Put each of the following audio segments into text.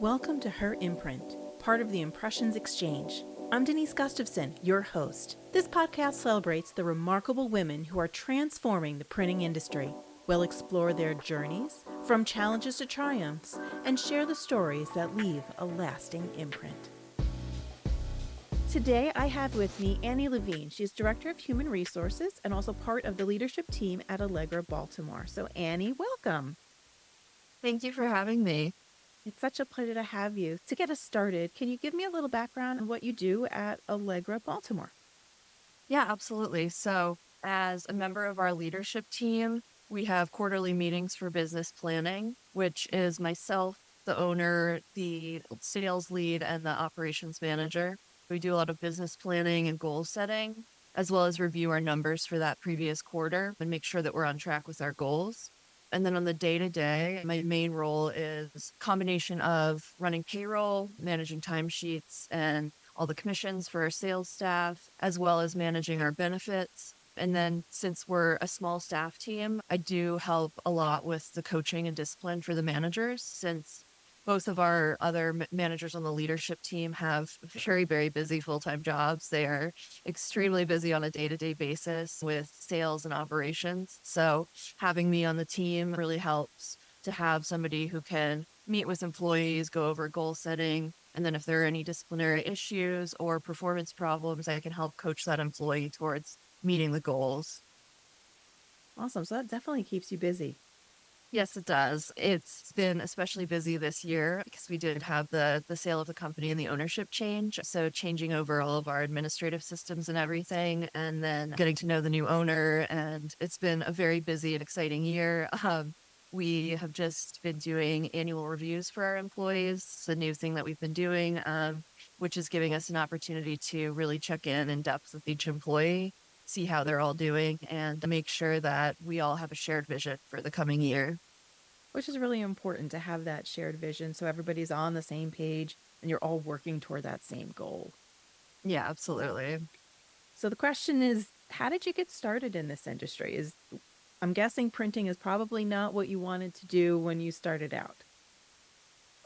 Welcome to Her Imprint, part of the Impressions Exchange. I'm Denise Gustafson, your host. This podcast celebrates the remarkable women who are transforming the printing industry. We'll explore their journeys, from challenges to triumphs, and share the stories that leave a lasting imprint. Today, I have with me Annie Levine. She's Director of Human Resources and also part of the leadership team at Allegra Baltimore. So Annie, welcome. Thank you for having me. It's such a pleasure to have you. To get us started, can you give me a little background on what you do at Allegra Baltimore? Yeah, absolutely. So, as a member of our leadership team, we have quarterly meetings for business planning, which is myself, the owner, the sales lead, and the operations manager. We do a lot of business planning and goal setting, as well as review our numbers for that previous quarter and make sure that we're on track with our goals. And then on the day-to-day, my main role is a combination of running payroll, managing timesheets, and all the commissions for our sales staff, as well as managing our benefits. And then since we're a small staff team, I do help a lot with the coaching and discipline for the managers, since both of our other managers on the leadership team have very, very busy full-time jobs. They are extremely busy on a day-to-day basis with sales and operations. So having me on the team really helps to have somebody who can meet with employees, go over goal setting, and then if there are any disciplinary issues or performance problems, I can help coach that employee towards meeting the goals. Awesome. So that definitely keeps you busy. Yes, it does. It's been especially busy this year because we did have the sale of the company and the ownership change. So changing over all of our administrative systems and everything, and then getting to know the new owner. And it's been a very busy and exciting year. We have just been doing annual reviews for our employees. It's a new thing that we've been doing, which is giving us an opportunity to really check in depth with each employee, see how they're all doing, and make sure that we all have a shared vision for the coming year. Which is really important to have that shared vision so everybody's on the same page and you're all working toward that same goal. Yeah, absolutely. So the question is, how did you get started in this industry? I'm guessing printing is probably not what you wanted to do when you started out.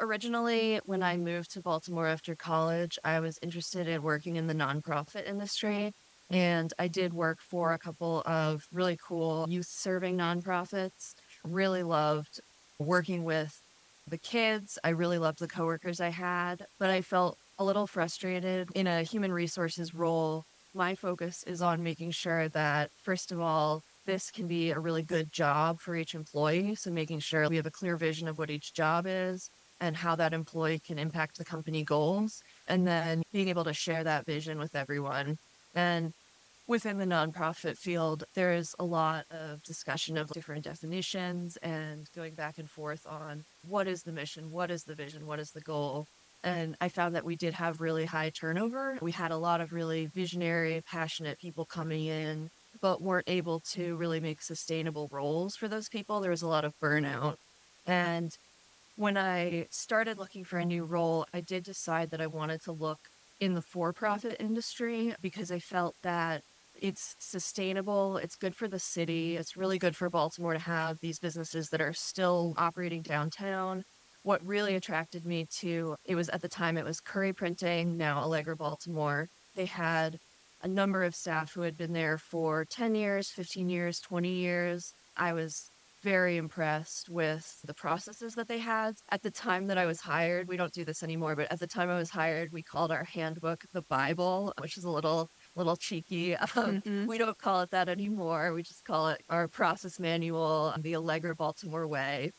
Originally, when I moved to Baltimore after college, I was interested in working in the nonprofit industry. And I did work for a couple of really cool youth serving nonprofits. Really loved working with the kids. I really loved the coworkers I had, but I felt a little frustrated in a human resources role. My focus is on making sure that, first of all, this can be a really good job for each employee. So making sure we have a clear vision of what each job is and how that employee can impact the company goals, and then being able to share that vision with everyone. And within the nonprofit field, there is a lot of discussion of different definitions and going back and forth on what is the mission, what is the vision, what is the goal. And I found that we did have really high turnover. We had a lot of really visionary, passionate people coming in, but weren't able to really make sustainable roles for those people. There was a lot of burnout. And when I started looking for a new role, I did decide that I wanted to look in the for-profit industry because I felt that it's sustainable, it's good for the city, it's really good for Baltimore to have these businesses that are still operating downtown. What really attracted me to it was, at the time, it was Curry Printing, now Allegra Baltimore. They had a number of staff who had been there for 10 years, 15 years, 20 years. I was very impressed with the processes that they had. At the time that I was hired, we don't do this anymore, but at the time I was hired, we called our handbook the Bible, which is a little cheeky. We don't call it that anymore. We just call it our process manual, the Allegra Baltimore way.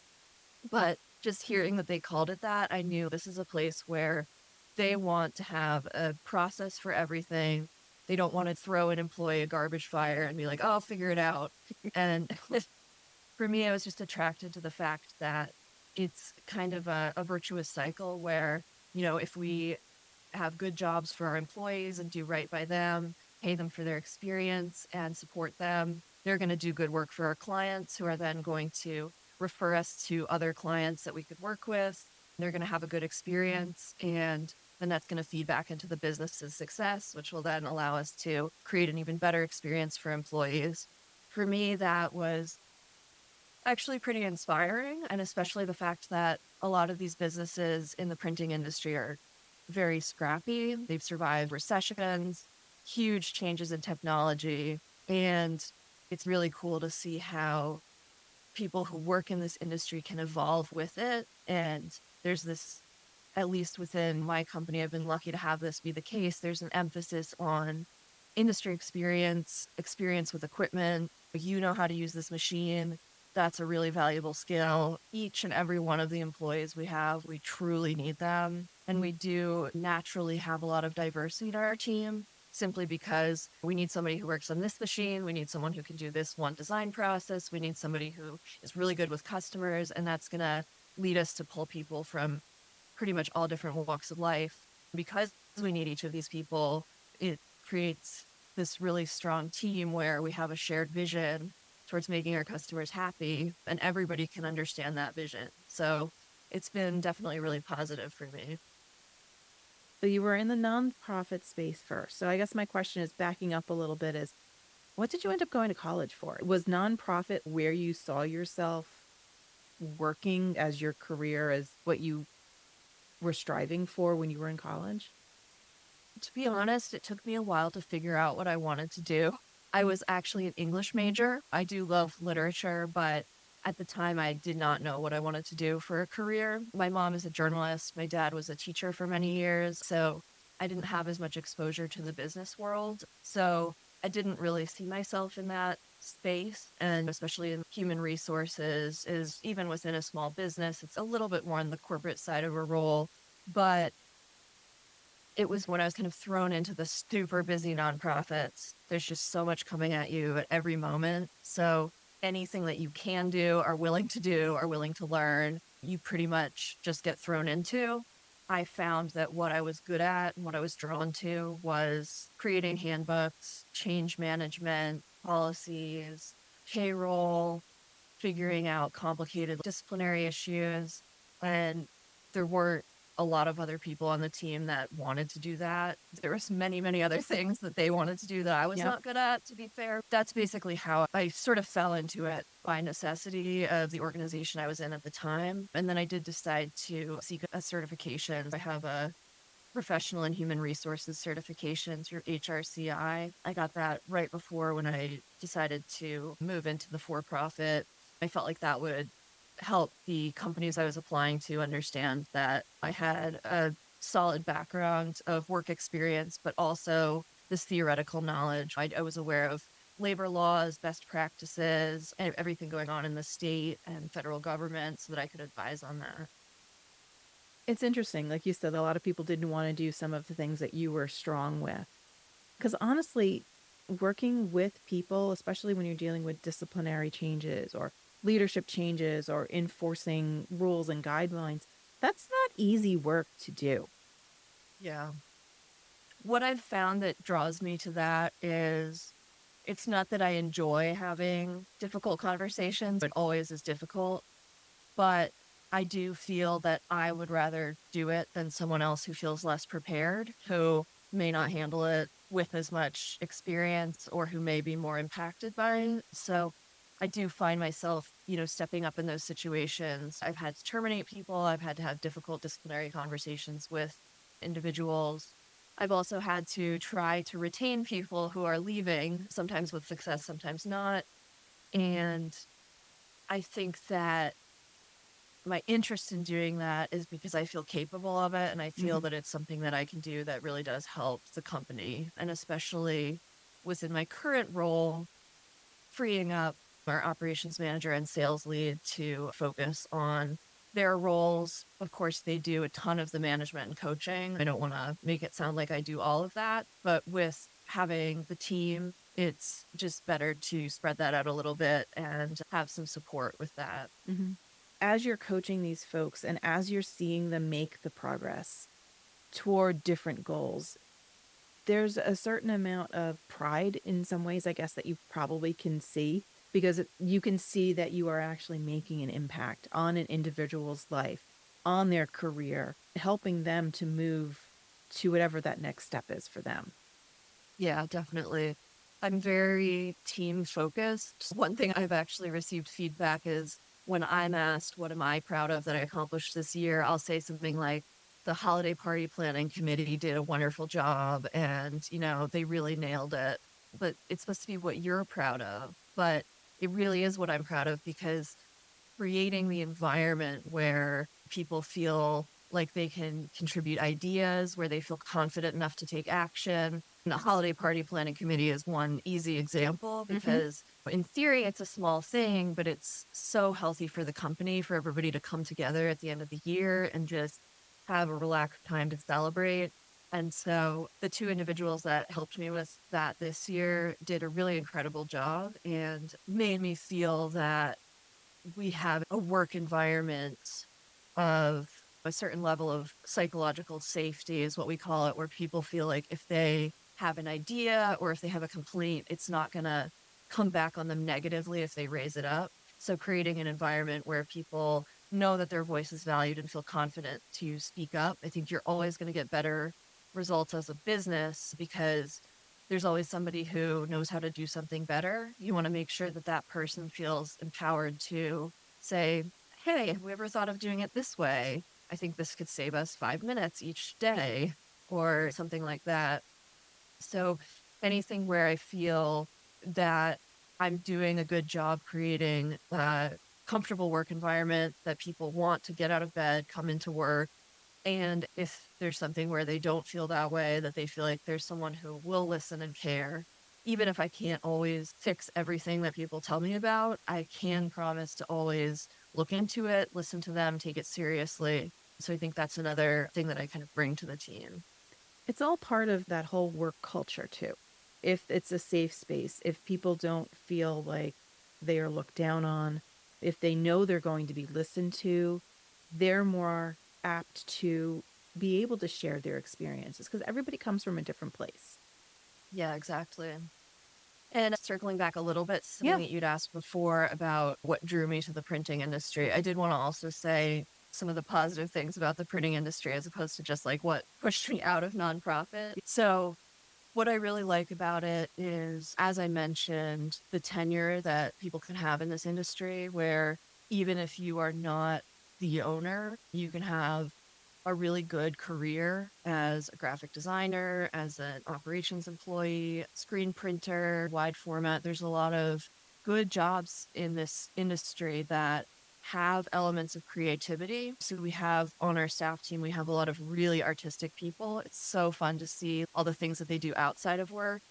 But just hearing that they called it that, I knew this is a place where they want to have a process for everything. They don't want to throw an employee a garbage fire and be like, oh, I'll figure it out. And for me, I was just attracted to the fact that it's kind of a virtuous cycle where, if we have good jobs for our employees and do right by them, pay them for their experience and support them, they're going to do good work for our clients, who are then going to refer us to other clients that we could work with. They're going to have a good experience, and then that's going to feed back into the business's success, which will then allow us to create an even better experience for employees. For me, that was actually pretty inspiring. And especially the fact that a lot of these businesses in the printing industry are very scrappy. They've survived recessions, huge changes in technology. And it's really cool to see how people who work in this industry can evolve with it. And there's this, at least within my company, I've been lucky to have this be the case. There's an emphasis on industry experience, experience with equipment. You know how to use this machine. That's a really valuable skill. Each and every one of the employees we have, we truly need them. And we do naturally have a lot of diversity in our team simply because we need somebody who works on this machine. We need someone who can do this one design process. We need somebody who is really good with customers. And that's going to lead us to pull people from pretty much all different walks of life. Because we need each of these people, it creates this really strong team where we have a shared vision towards making our customers happy, and everybody can understand that vision. So it's been definitely really positive for me. So you were in the nonprofit space first. So I guess my question is backing up a little bit is what did you end up going to college for? Was nonprofit where you saw yourself working as your career, as what you were striving for when you were in college? To be honest, it took me a while to figure out what I wanted to do. I was actually an English major. I do love literature, but at the time I did not know what I wanted to do for a career. My mom is a journalist. My dad was a teacher for many years. So I didn't have as much exposure to the business world. So I didn't really see myself in that space. And especially in human resources, is even within a small business, it's a little bit more on the corporate side of a role. But it was when I was kind of thrown into the super busy nonprofits. There's just so much coming at you at every moment. So anything that you can do, are willing to do, are willing to learn, you pretty much just get thrown into. I found that what I was good at and what I was drawn to was creating handbooks, change management, policies, payroll, figuring out complicated disciplinary issues. And there weren't a lot of other people on the team that wanted to do that. There was many, many other things that they wanted to do that I was Yep. not good at, to be fair. That's basically how I sort of fell into it by necessity of the organization I was in at the time. And then I did decide to seek a certification. I have a professional and human resources certification through HRCI. I got that right before when I decided to move into the for-profit. I felt like that would help the companies I was applying to understand that I had a solid background of work experience, but also this theoretical knowledge. I was aware of labor laws, best practices, and everything going on in the state and federal government so that I could advise on that. It's interesting. Like you said, a lot of people didn't want to do some of the things that you were strong with. Because honestly, working with people, especially when you're dealing with disciplinary changes or leadership changes or enforcing rules and guidelines, that's not easy work to do. Yeah. What I've found that draws me to that is it's not that I enjoy having difficult conversations, it always is difficult, but I do feel that I would rather do it than someone else who feels less prepared, who may not handle it with as much experience or who may be more impacted by it. So I do find myself, stepping up in those situations. I've had to terminate people, I've had to have difficult disciplinary conversations with individuals. I've also had to try to retain people who are leaving, sometimes with success, sometimes not. And I think that my interest in doing that is because I feel capable of it and I feel Mhm. that it's something that I can do that really does help the company. And especially within my current role, freeing up our operations manager and sales lead to focus on their roles. Of course, they do a ton of the management and coaching. I don't want to make it sound like I do all of that, but with having the team, it's just better to spread that out a little bit and have some support with that. Mhm. As you're coaching these folks and as you're seeing them make the progress toward different goals, there's a certain amount of pride in some ways, I guess, that you probably can see because you can see that you are actually making an impact on an individual's life, on their career, helping them to move to whatever that next step is for them. Yeah, definitely. I'm very team focused. One thing I've actually received feedback is when I'm asked, what am I proud of that I accomplished this year? I'll say something like, the holiday party planning committee did a wonderful job and, they really nailed it. But it's supposed to be what you're proud of. But it really is what I'm proud of because creating the environment where people feel like they can contribute ideas, where they feel confident enough to take action. And the holiday party planning committee is one easy example Mm-hmm. because in theory, it's a small thing, but it's so healthy for the company, for everybody to come together at the end of the year and just have a relaxed time to celebrate. And so the two individuals that helped me with that this year did a really incredible job and made me feel that we have a work environment of a certain level of psychological safety is what we call it, where people feel like if they have an idea or if they have a complaint, it's not going to come back on them negatively if they raise it up. So creating an environment where people know that their voice is valued and feel confident to speak up. I think you're always going to get better results as a business because there's always somebody who knows how to do something better. You want to make sure that that person feels empowered to say, hey, have we ever thought of doing it this way? I think this could save us 5 minutes each day or something like that. So anything where I feel that I'm doing a good job creating a comfortable work environment that people want to get out of bed, come into work, and if there's something where they don't feel that way, that they feel like there's someone who will listen and care, even if I can't always fix everything that people tell me about, I can promise to always look into it, listen to them, take it seriously. So I think that's another thing that I kind of bring to the team. It's all part of that whole work culture, too. If it's a safe space, if people don't feel like they are looked down on, if they know they're going to be listened to, they're more apt to be able to share their experiences because everybody comes from a different place. Yeah, exactly. And circling back a little bit, something Yeah. that you'd asked before about what drew me to the printing industry, I did want to also say some of the positive things about the printing industry as opposed to just like what pushed me out of nonprofit. So, what I really like about it is, as I mentioned, the tenure that people can have in this industry, where even if you are not the owner, you can have a really good career as a graphic designer, as an operations employee, screen printer, wide format. There's a lot of good jobs in this industry that have elements of creativity. So we have on our staff team, we have a lot of really artistic people. It's so fun to see all the things that they do outside of work.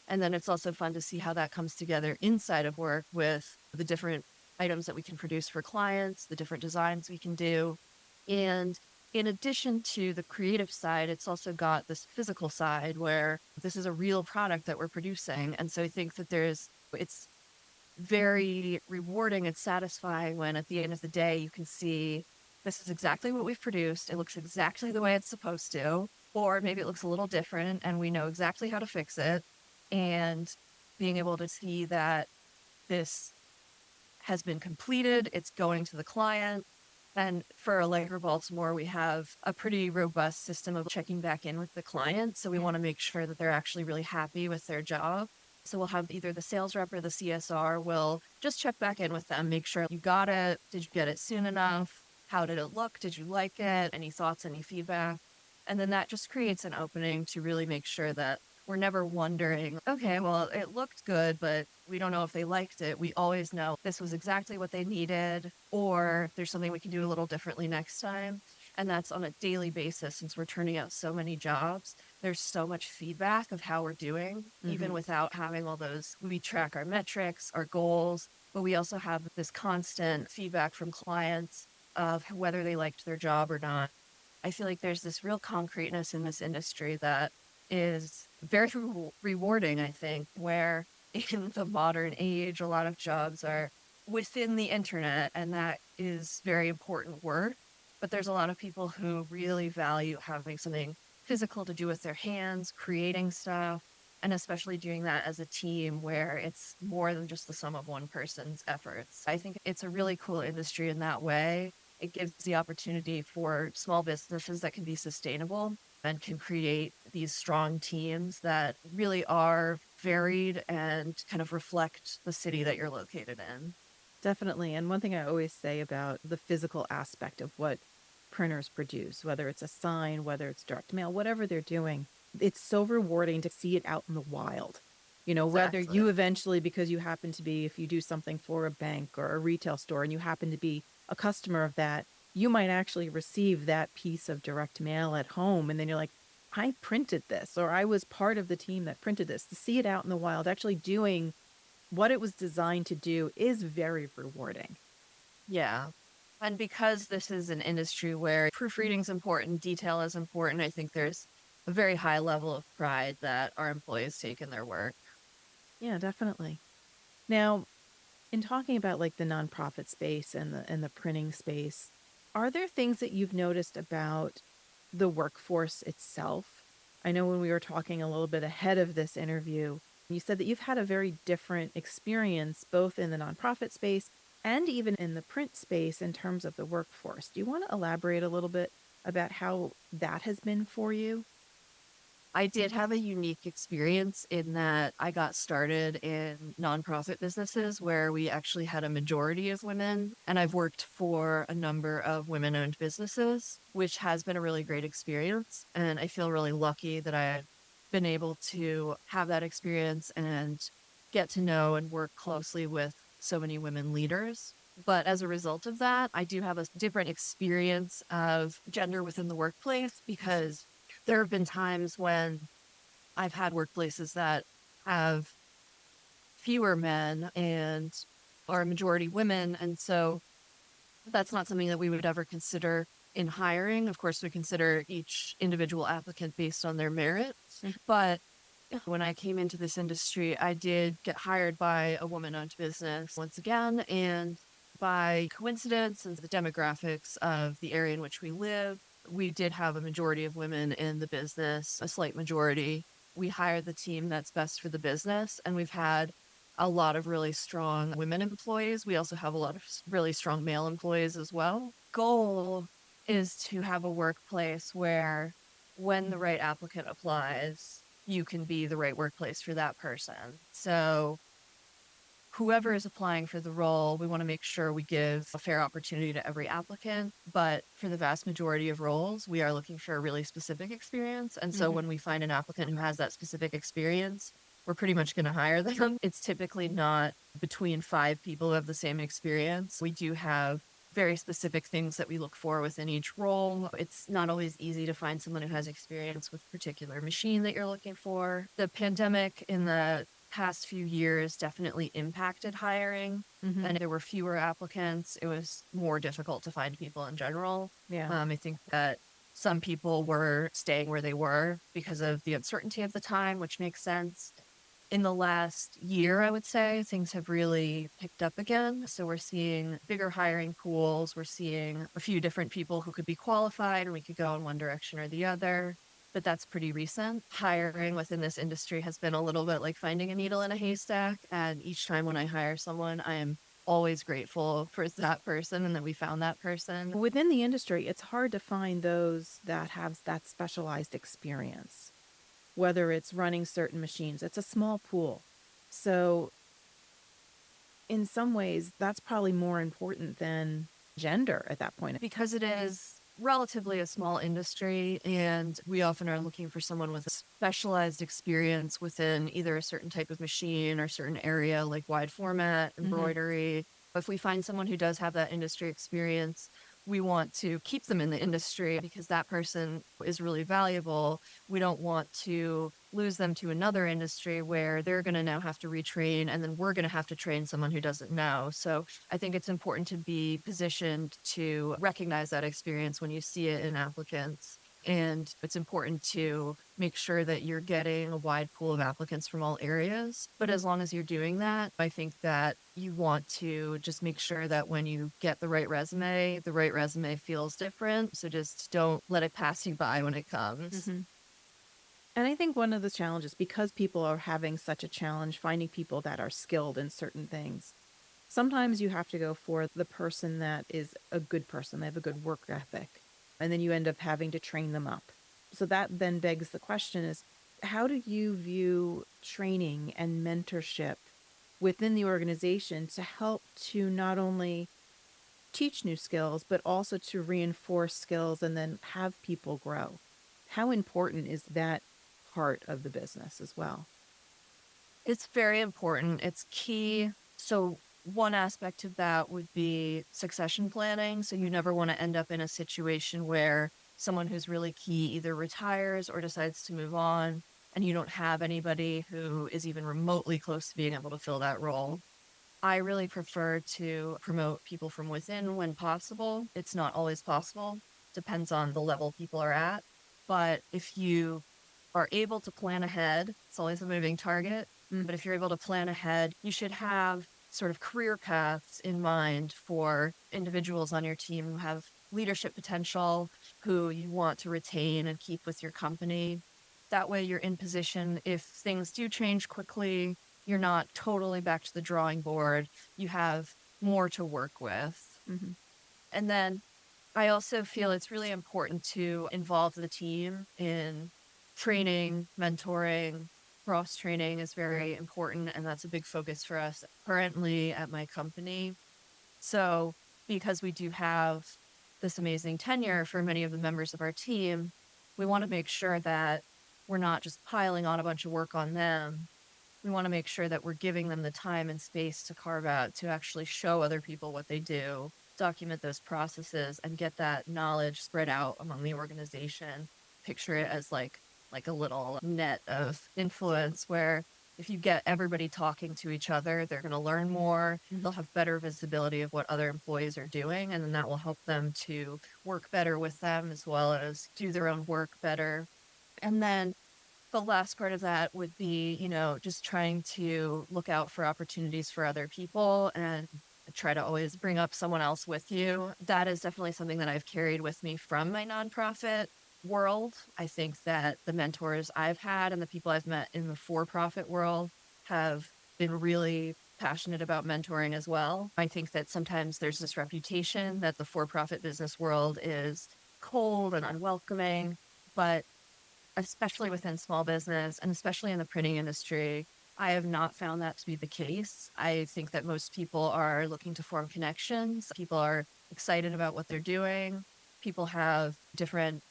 And then it's also fun to see how that comes together inside of work with the different items that we can produce for clients, the different designs we can do. And in addition to the creative side, it's also got this physical side where this is a real product that we're producing. And so I think that it's very rewarding and satisfying when at the end of the day, you can see this is exactly what we've produced. It looks exactly the way it's supposed to, or maybe it looks a little different and we know exactly how to fix it. And being able to see that this has been completed, it's going to the client. And for Allegra Baltimore, we have a pretty robust system of checking back in with the client. So we want to make sure that they're actually really happy with their job. So we'll have either the sales rep or the CSR will just check back in with them, make sure you got it. Did you get it soon enough? How did it look? Did you like it? Any thoughts, any feedback? And then that just creates an opening to really make sure that we're never wondering, okay, well, it looked good, but we don't know if they liked it. We always know this was exactly what they needed, or there's something we can do a little differently next time. And that's on a daily basis since we're turning out so many jobs. There's so much feedback of how we're doing, even without having all those. We track our metrics, our goals, but we also have this constant feedback from clients of whether they liked their job or not. I feel like there's this real concreteness in this industry that is very rewarding, I think, where in the modern age, a lot of jobs are within the internet, and that is very important work. But there's a lot of people who really value having something physical to do with their hands, creating stuff, and especially doing that as a team where it's more than just the sum of one person's efforts. I think it's a really cool industry in that way. It gives the opportunity for small businesses that can be sustainable and can create these strong teams that really are varied and kind of reflect the city that you're located in. Definitely. And one thing I always say about the physical aspect of what printers produce, whether it's a sign, whether it's direct mail, whatever they're doing, it's so rewarding to see it out in the wild. Whether Exactly. you eventually, because you happen to be, if you do something for a bank or a retail store and you happen to be a customer of that, you might actually receive that piece of direct mail at home. And then you're like, I printed this, or I was part of the team that printed this. To see it out in the wild, actually doing what it was designed to do is very rewarding. Yeah. And because this is an industry where proofreading is important, detail is important, I think there's a very high level of pride that our employees take in their work. Yeah, definitely. Now, in talking about like the nonprofit space and the printing space, are there things that you've noticed about the workforce itself? I know when we were talking a little bit ahead of this interview, you said that you've had a very different experience both in the nonprofit space and even in the print space in terms of the workforce. Do you want to elaborate a little bit about how that has been for you? I did have a unique experience in that I got started in nonprofit businesses where we actually had a majority of women. And I've worked for a number of women owned businesses, which has been a really great experience. And I feel really lucky that I've been able to have that experience and get to know and work closely with so many women leaders. But as a result of that, I do have a different experience of gender within the workplace because there have been times when I've had workplaces that have fewer men and are a majority women. And so that's not something that we would ever consider in hiring. Of course, we consider each individual applicant based on their merit. Mhm. But when I came into this industry, I did get hired by a woman owned business once again. And by coincidence and the demographics of the area in which we live, we did have a majority of women in the business, a slight majority. We hired the team that's best for the business, and we've had a lot of really strong women employees. We also have a lot of really strong male employees as well. Goal is to have a workplace where when the right applicant applies, you can be the right workplace for that person. So whoever is applying for the role, we want to make sure we give a fair opportunity to every applicant. But for the vast majority of roles, we are looking for a really specific experience. And so Mhm. when we find an applicant who has that specific experience, we're pretty much going to hire them. It's typically not between 5 people who have the same experience. We do have very specific things that we look for within each role. It's not always easy to find someone who has experience with a particular machine that you're looking for. The pandemic in the past few years definitely impacted hiring, Mhm. and there were fewer applicants. It was more difficult to find people in general. Yeah. I think that some people were staying where they were because of the uncertainty of the time, which makes sense. In the last year, I would say things have really picked up again. So we're seeing bigger hiring pools. We're seeing a few different people who could be qualified, and we could go in one direction or the other. But that's pretty recent. Hiring within this industry has been a little bit like finding a needle in a haystack. And each time when I hire someone, I am always grateful for that person and that we found that person. Within the industry, it's hard to find those that have that specialized experience, whether it's running certain machines. It's a small pool. So, in some ways, that's probably more important than gender at that point. Because it is relatively a small industry, and we often are looking for someone with a specialized experience within either a certain type of machine or certain area like wide format, Mhm. embroidery. If we find someone who does have that industry experience, we want to keep them in the industry because that person is really valuable. We don't want to lose them to another industry where they're going to now have to retrain and then we're going to have to train someone who doesn't know. So I think it's important to be positioned to recognize that experience when you see it in applicants. And it's important to make sure that you're getting a wide pool of applicants from all areas. But as long as you're doing that, I think that you want to just make sure that when you get the right resume feels different. So just don't let it pass you by when it comes. Mhm. And I think one of the challenges, because people are having such a challenge finding people that are skilled in certain things, sometimes you have to go for the person that is a good person. They have a good work ethic. And then you end up having to train them up. So that then begs the question is, how do you view training and mentorship within the organization to help to not only teach new skills, but also to reinforce skills and then have people grow. How important is that part of the business as well? It's very important. It's key. So, one aspect of that would be succession planning. So, you never want to end up in a situation where someone who's really key either retires or decides to move on, and you don't have anybody who is even remotely close to being able to fill that role. I really prefer to promote people from within when possible. It's not always possible, depends on the level people are at. But if you are able to plan ahead, it's always a moving target. Mm. But if you're able to plan ahead, you should have sort of career paths in mind for individuals on your team who have leadership potential, who you want to retain and keep with your company. That way, you're in position if things do change quickly, you're not totally back to the drawing board. You have more to work with. Hmm. And then I also feel it's really important to involve the team in training, mentoring. Cross training is very important, and that's a big focus for us currently at my company. So, because we do have this amazing tenure for many of the members of our team, we want to make sure that we're not just piling on a bunch of work on them. We want to make sure that we're giving them the time and space to carve out to actually show other people what they do, document those processes, and get that knowledge spread out among the organization. Picture it as like a little net of influence where if you get everybody talking to each other, they're going to learn more. They'll have better visibility of what other employees are doing, and then that will help them to work better with them as well as do their own work better. And then the last part of that would be, just trying to look out for opportunities for other people and try to always bring up someone else with you. That is definitely something that I've carried with me from my nonprofit world. I think that the mentors I've had and the people I've met in the for profit world have been really passionate about mentoring as well. I think that sometimes there's this reputation that the for profit business world is cold and unwelcoming, but especially within small business and especially in the printing industry, I have not found that to be the case. I think that most people are looking to form connections. People are excited about what they're doing. People have different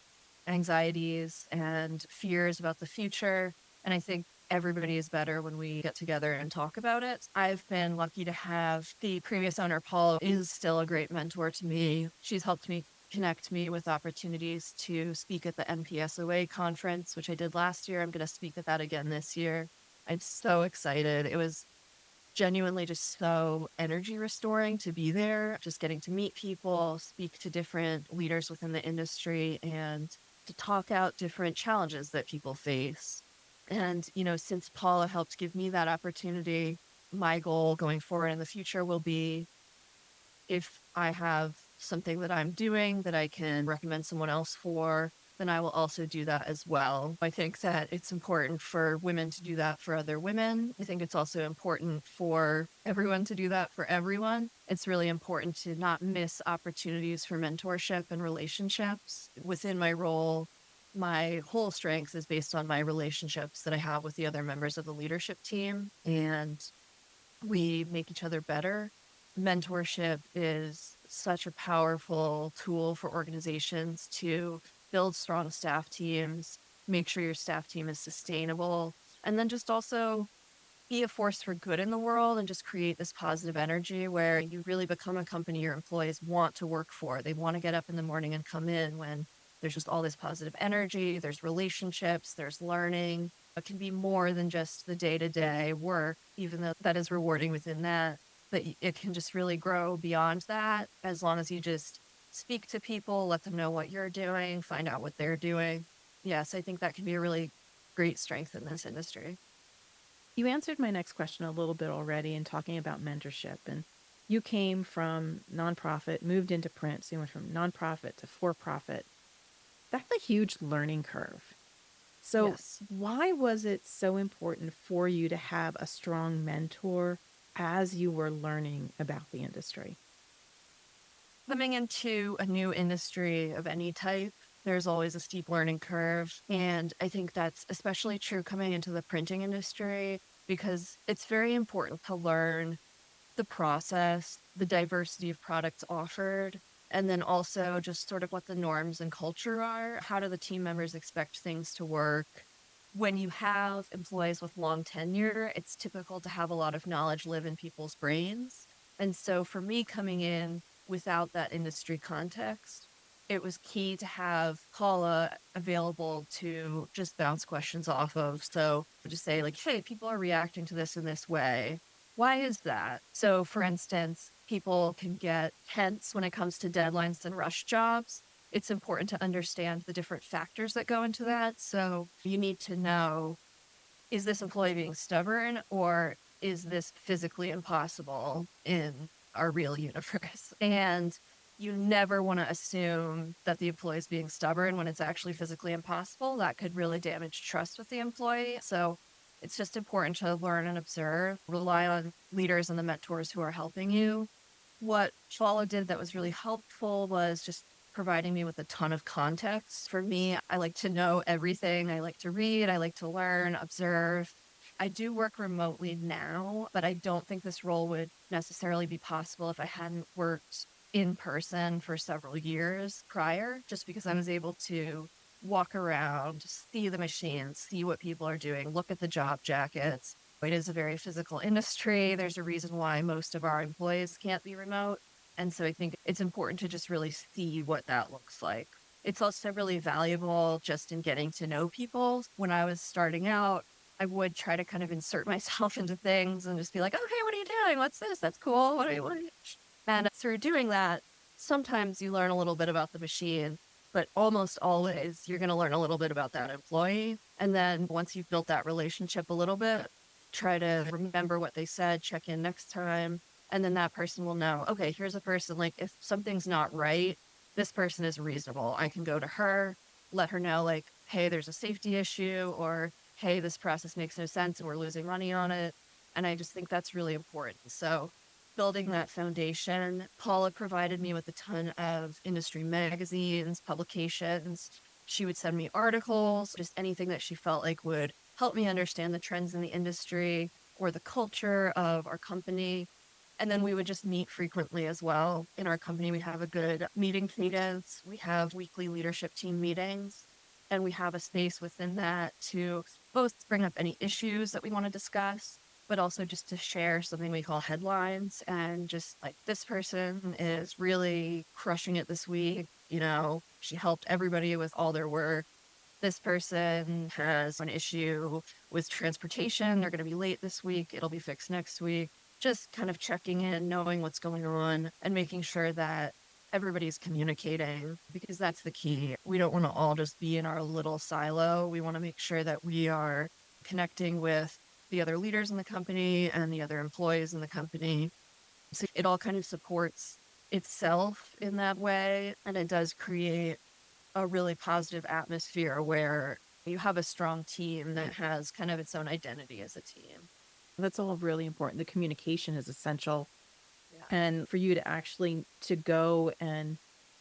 anxieties and fears about the future. And I think everybody is better when we get together and talk about it. I've been lucky to have the previous owner, Paul, is still a great mentor to me. She's helped me connect me with opportunities to speak at the NPSOA conference, which I did last year. I'm going to speak at that again this year. I'm so excited. It was genuinely just so energy restoring to be there, just getting to meet people, speak to different leaders within the industry, and to talk out different challenges that people face. And, since Paula helped give me that opportunity, my goal going forward in the future will be if I have something that I'm doing that I can recommend someone else for, then I will also do that as well. I think that it's important for women to do that for other women. I think it's also important for everyone to do that for everyone. It's really important to not miss opportunities for mentorship and relationships. Within my role, my whole strength is based on my relationships that I have with the other members of the leadership team. And we make each other better. Mentorship is such a powerful tool for organizations to build strong staff teams, make sure your staff team is sustainable, and then just also be a force for good in the world and just create this positive energy where you really become a company your employees want to work for. They want to get up in the morning and come in when there's just all this positive energy, there's relationships, there's learning. It can be more than just the day-to-day work, even though that is rewarding within that. But it can just really grow beyond that as long as you just speak to people, let them know what you're doing, find out what they're doing. Yes, I think that can be a really great strength in this industry. You answered my next question a little bit already in talking about mentorship. And you came from nonprofit, moved into print. So you went from nonprofit to for profit. That's a huge learning curve. So, Yes. why was it so important for you to have a strong mentor as you were learning about the industry? Coming into a new industry of any type, there's always a steep learning curve. And I think that's especially true coming into the printing industry. because it's very important to learn the process, the diversity of products offered, and then also just sort of what the norms and culture are. How do the team members expect things to work? When you have employees with long tenure, it's typical to have a lot of knowledge live in people's brains. And so for me coming in without that industry context, it was key to have Paula available to just bounce questions off of. So just say like, hey, people are reacting to this in this way. Why is that? So for instance, people can get tense when it comes to deadlines and rush jobs. It's important to understand the different factors that go into that. So you need to know, is this employee being stubborn or is this physically impossible in our real universe? And you never want to assume that the employee is being stubborn when it's actually physically impossible. That could really damage trust with the employee. So it's just important to learn and observe, rely on leaders and the mentors who are helping you. What Paula did that was really helpful was just providing me with a ton of context. For me, I like to know everything. I like to read, I like to learn, observe. I do work remotely now, but I don't think this role would necessarily be possible if I hadn't worked in person for several years prior, just because I was able to walk around, see the machines, see what people are doing, look at the job jackets. It is a very physical industry. There's a reason why most of our employees can't be remote. And so I think it's important to just really see what that looks like. It's also really valuable just in getting to know people. When I was starting out, I would try to kind of insert myself into things and just be like, okay, what are you doing? What's this? That's cool. What are you? And through doing that, sometimes you learn a little bit about the machine, but almost always you're going to learn a little bit about that employee. And then once you've built that relationship a little bit, try to remember what they said, check in next time. And then that person will know, okay, here's a person, like if something's not right, this person is reasonable. I can go to her, let her know, like, hey, there's a safety issue, or hey, this process makes no sense and we're losing money on it. And I just think that's really important. So building that foundation, Paula provided me with a ton of industry magazines, publications. She would send me articles, just anything that she felt like would help me understand the trends in the industry or the culture of our company. And then we would just meet frequently as well. In our company, we have a good meeting cadence. We have weekly leadership team meetings, and we have a space within that to both bring up any issues that we want to discuss, but also just to share something we call headlines and just like, this person is really crushing it this week. You know, she helped everybody with all their work. This person has an issue with transportation. They're going to be late this week. It'll be fixed next week. Just kind of checking in, knowing what's going on, and making sure that everybody's communicating, because that's the key. We don't want to all just be in our little silo. We want to make sure that we are connecting with the other leaders in the company and the other employees in the company. So it all kind of supports itself in that way. And it does create a really positive atmosphere where you have a strong team that has kind of its own identity as a team. That's all really important. The communication is essential. Yeah. And for you to actually to go and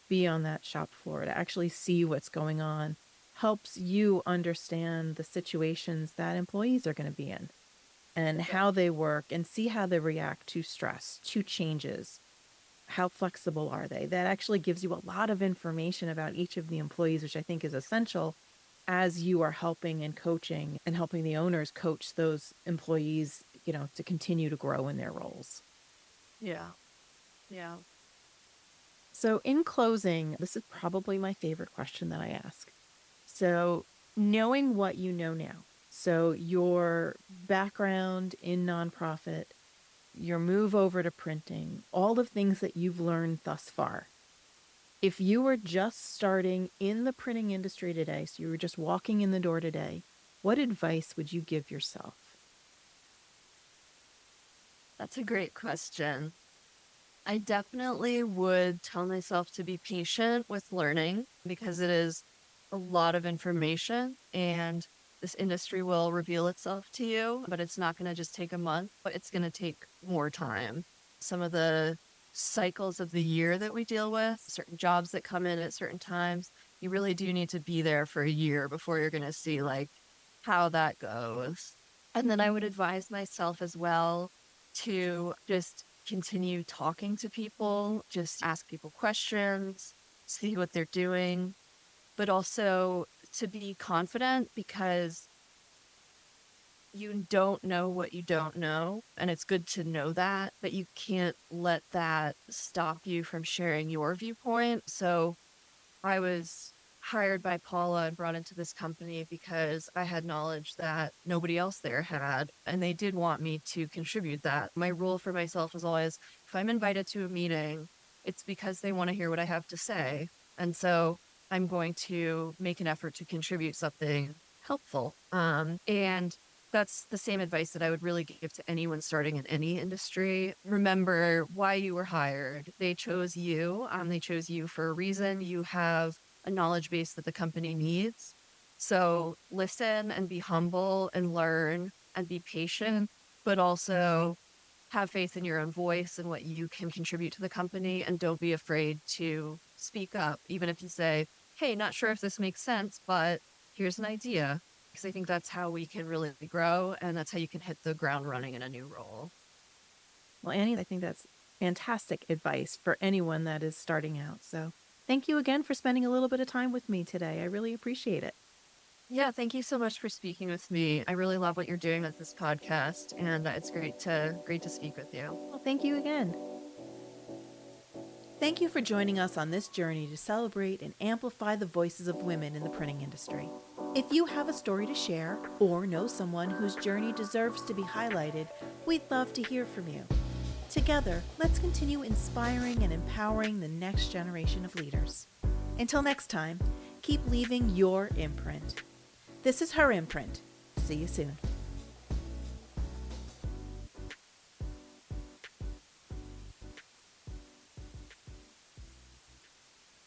be on that shop floor, to actually see what's going on, helps you understand the situations that employees are going to be in and how they work and see how they react to stress, to changes. How flexible are they? That actually gives you a lot of information about each of the employees, which I think is essential as you are helping and coaching and helping the owners coach those employees, to continue to grow in their roles. Yeah. Yeah. So, in closing, this is probably my favorite question that I ask. So, knowing what you know now, so your background in nonprofit, your move over to printing, all the things that you've learned thus far. If you were just starting in the printing industry today, so you were just walking in the door today, what advice would you give yourself? That's a great question. I definitely would tell myself to be patient with learning because it is a lot of information and this industry will reveal itself to you, but it's not going to just take a month, but it's going to take more time. Some of the cycles of the year that we deal with, certain jobs that come in at certain times, you really do need to be there for a year before you're going to see like how that goes. And then I would advise myself as well to just continue talking to people, just ask people questions, see what they're doing, but also to be confident because you don't know what you don't know. And it's good to know that, but you can't let that stop you from sharing your viewpoint. So I was hired by Paula and brought into this company because I had knowledge that nobody else there had, and they did want me to contribute that. My rule for myself was always if I'm invited to a meeting, it's because they want to hear what I have to say. And so I'm going to make an effort to contribute something helpful. And that's the same advice that I would really give to anyone starting in any industry. Remember why you were hired. They chose you. They chose you for a reason. You have a knowledge base that the company needs. So listen and be humble and learn and be patient, but also have faith in your own voice and what you can contribute to the company. And don't be afraid to speak up, even if you say, hey, not sure if this makes sense, but here's an idea. Because I think that's how we can really grow, and that's how you can hit the ground running in a new role. Well, Annie, I think that's fantastic advice for anyone that is starting out. So thank you again for spending a little bit of time with me today. I really appreciate it. Yeah, thank you so much for speaking with me. I really love what you're doing with this podcast, and it's great to speak with you. Well, thank you again. Thank you for joining us on this journey to celebrate and amplify the voices of women in the printing industry. If you have a story to share or know someone whose journey deserves to be highlighted, we'd love to hear from you. Together, let's continue inspiring and empowering the next generation of leaders. Until next time, keep leaving your imprint. This is Her Imprint. See you soon.